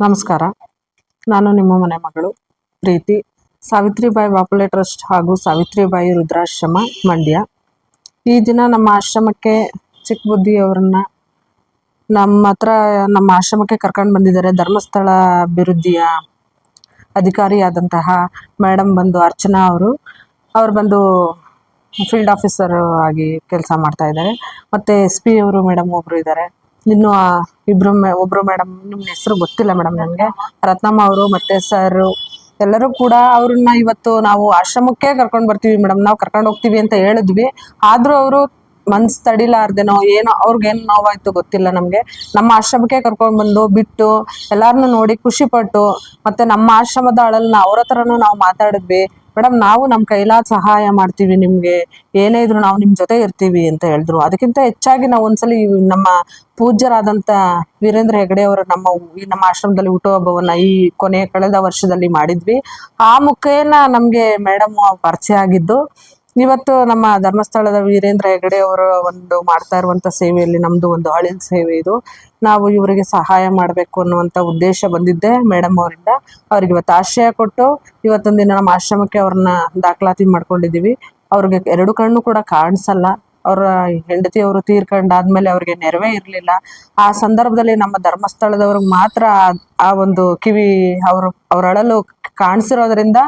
ನಮಸ್ಕಾರ. ನಾನು ನಿಮ್ಮ ಮನೆ ಮಗಳು ಪ್ರೀತಿ. ಸಾವಿತ್ರಿಬಾಯಿ ಬಾಪುಲೆ ಟ್ರಸ್ಟ್ ಹಾಗೂ ಸಾವಿತ್ರಿಬಾಯಿ ವೃದ್ಧಾಶ್ರಮ ಮಂಡ್ಯ. ಈ ದಿನ ನಮ್ಮ ಆಶ್ರಮಕ್ಕೆ ಚಿಕ್ಕ ಬುದ್ಧಿಯವರನ್ನ ನಮ್ಮ ಆಶ್ರಮಕ್ಕೆ ಕರ್ಕೊಂಡು ಬಂದಿದ್ದಾರೆ. ಧರ್ಮಸ್ಥಳ ಅಭಿವೃದ್ಧಿಯ ಅಧಿಕಾರಿಯಾದಂತಹ ಮೇಡಮ್ ಬಂದು ಅರ್ಚನಾ ಅವ್ರು ಬಂದು ಫೀಲ್ಡ್ ಆಫೀಸರ್ ಆಗಿ ಕೆಲಸ ಮಾಡ್ತಾ ಇದ್ದಾರೆ. ಮತ್ತು SP ಅವರು ಮೇಡಮ್ ಒಬ್ಬರು ಇದ್ದಾರೆ. ಇನ್ನು ಒಬ್ಬರು ಮೇಡಮ್, ನಿಮ್ಮ ಹೆಸರು ಗೊತ್ತಿಲ್ಲ ಮೇಡಮ್ ನನಗೆ, ರತ್ನಮ್ಮ ಅವರು ಮತ್ತು ಸರ್ ಎಲ್ಲರೂ ಕೂಡ ಅವ್ರನ್ನ ಇವತ್ತು ನಾವು ಆಶ್ರಮಕ್ಕೆ ಕರ್ಕೊಂಡು ಬರ್ತೀವಿ ಮೇಡಮ್, ನಾವು ಕರ್ಕೊಂಡು ಹೋಗ್ತೀವಿ ಅಂತ ಹೇಳಿದ್ವಿ. ಆದರೂ ಅವರು ಮನ್ಸು ತಡಿಲಾರ್ದೇನೋ ಏನೋ ಅವ್ರಿಗೇನು ನೋವಾಯ್ತು ಗೊತ್ತಿಲ್ಲ. ನಮಗೆ ನಮ್ಮ ಆಶ್ರಮಕ್ಕೆ ಕರ್ಕೊಂಡು ಬಂದು ಬಿಟ್ಟು ಎಲ್ಲರನ್ನೂ ನೋಡಿ ಖುಷಿಪಟ್ಟು, ಮತ್ತು ನಮ್ಮ ಆಶ್ರಮದ ಅಳಲ್ನ ಅವ್ರ ಹತ್ರನೂ ನಾವು ಮಾತಾಡಿದ್ವಿ. ಮೇಡಮ್, ನಾವು ನಮ್ಮ ಕೈಲಾದ ಸಹಾಯ ಮಾಡ್ತೀವಿ, ನಿಮಗೆ ಏನೇ ಇದ್ರು ನಾವು ನಿಮ್ಮ ಜೊತೆ ಇರ್ತೀವಿ ಅಂತ ಹೇಳಿದ್ರು. ಅದಕ್ಕಿಂತ ಹೆಚ್ಚಾಗಿ ನಾವು ಒಂದ್ಸಲಿ ನಮ್ಮ ಪೂಜ್ಯರಾದಂಥ ವೀರೇಂದ್ರ ಹೆಗಡೆ ಅವರು ನಮ್ಮ ಆಶ್ರಮದಲ್ಲಿ ಹುಟ್ಟುಹಬ್ಬವನ್ನು ಈ ಕಳೆದ ವರ್ಷದಲ್ಲಿ ಮಾಡಿದ್ವಿ. ಆ ಮುಖೇನ ನಮಗೆ ಮೇಡಮ್ ಪರಿಚಯ ಆಗಿದ್ದು. ಇವತ್ತು ನಮ್ಮ ಧರ್ಮಸ್ಥಳದ ವೀರೇಂದ್ರ ಹೆಗಡೆ ಅವರು ಒಂದು ಮಾಡ್ತಾ ಇರುವಂಥ ಸೇವೆಯಲ್ಲಿ ನಮ್ಮದು ಒಂದು ಅಳಿಲ್ ಸೇವೆ ಇದು. ನಾವು ಇವರಿಗೆ ಸಹಾಯ ಮಾಡಬೇಕು ಅನ್ನುವಂಥ ಉದ್ದೇಶ ಬಂದಿದ್ದೆ ಮೇಡಮ್ ಅವರಿಂದ. ಅವ್ರಿಗೆ ಇವತ್ತು ಆಶ್ರಯ ಕೊಟ್ಟು ಇವತ್ತೊಂದು ದಿನ ನಮ್ಮ ಆಶ್ರಮಕ್ಕೆ ಅವ್ರನ್ನ ದಾಖಲಾತಿ ಮಾಡ್ಕೊಂಡಿದ್ದೀವಿ. ಅವ್ರಿಗೆ 2 ಕಣ್ಣು ಕೂಡ ಕಾಣಿಸಲ್ಲ. ಅವರ ಹೆಂಡತಿಯವರು ತೀರ್ಕೊಂಡಾದ್ಮೇಲೆ ಅವ್ರಿಗೆ ನೆರವೇ ಇರಲಿಲ್ಲ. ಆ ಸಂದರ್ಭದಲ್ಲಿ ನಮ್ಮ ಧರ್ಮಸ್ಥಳದವ್ರಿಗೆ ಮಾತ್ರ ಆ ಒಂದು ಕಿವಿ ಅವ್ರ ಅಳಲು ಕಾಣಿಸಿರೋದ್ರಿಂದ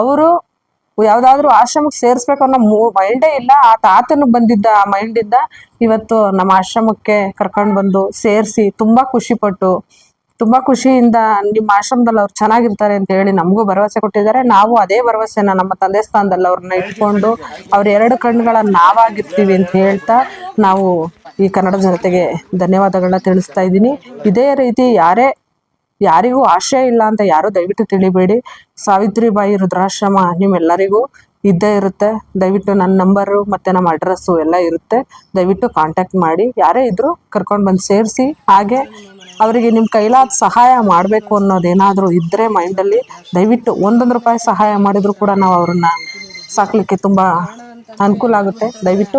ಅವರು ಯಾವುದಾದ್ರೂ ಆಶ್ರಮಕ್ಕೆ ಸೇರಿಸ್ಬೇಕು ಅನ್ನೋ ಮೈಂಡೇ ಇಲ್ಲ. ಆ ತಾತನು ಬಂದಿದ್ದ ಆ ಮೈಂಡಿಂದ ಇವತ್ತು ನಮ್ಮ ಆಶ್ರಮಕ್ಕೆ ಕರ್ಕೊಂಡು ಬಂದು ಸೇರಿಸಿ ತುಂಬ ಖುಷಿಯಿಂದ ನಿಮ್ಮ ಆಶ್ರಮದಲ್ಲಿ ಅವ್ರು ಚೆನ್ನಾಗಿರ್ತಾರೆ ಅಂತ ಹೇಳಿ ನಮಗೂ ಭರವಸೆ ಕೊಟ್ಟಿದ್ದಾರೆ. ನಾವು ಅದೇ ಭರವಸೆನ ನಮ್ಮ ತಂದೆ ಸ್ಥಾನದಲ್ಲಿ ಅವ್ರನ್ನ ಇಟ್ಕೊಂಡು ಅವ್ರ 2 ಕಣ್ಣುಗಳ ನಾವಾಗಿರ್ತೀವಿ ಅಂತ ಹೇಳ್ತಾ ನಾವು ಈ ಕನ್ನಡ ಜನತೆಗೆ ಧನ್ಯವಾದಗಳನ್ನ ತಿಳಿಸ್ತಾ ಇದ್ದೀನಿ. ಇದೇ ರೀತಿ ಯಾರಿಗೂ ಆಶ್ರಯ ಇಲ್ಲ ಅಂತ ಯಾರು ದಯವಿಟ್ಟು ತಿಳಿಬೇಡಿ. ಸಾವಿತ್ರಿಬಾಯಿ ವೃದ್ಧಾಶ್ರಮ ನಿಮ್ಮೆಲ್ಲರಿಗೂ ಇದ್ದೇ ಇರುತ್ತೆ. ದಯವಿಟ್ಟು ನನ್ನ ನಂಬರು ಮತ್ತು ನಮ್ಮ ಅಡ್ರೆಸ್ಸು ಎಲ್ಲ ಇರುತ್ತೆ. ದಯವಿಟ್ಟು ಕಾಂಟ್ಯಾಕ್ಟ್ ಮಾಡಿ. ಯಾರೇ ಇದ್ದರೂ ಕರ್ಕೊಂಡು ಬಂದು ಸೇರಿಸಿ. ಹಾಗೆ ಅವರಿಗೆ ನಿಮ್ಮ ಕೈಲಾದ ಸಹಾಯ ಮಾಡಬೇಕು ಅನ್ನೋದೇನಾದರೂ ಇದ್ದರೆ ಮೈಂಡಲ್ಲಿ ದಯವಿಟ್ಟು 1 ರೂಪಾಯಿ ಸಹಾಯ ಮಾಡಿದರೂ ಕೂಡ ನಾವು ಅವ್ರನ್ನ ಸಾಕಲಿಕ್ಕೆ ತುಂಬ ಅನುಕೂಲ ಆಗುತ್ತೆ. ದಯವಿಟ್ಟು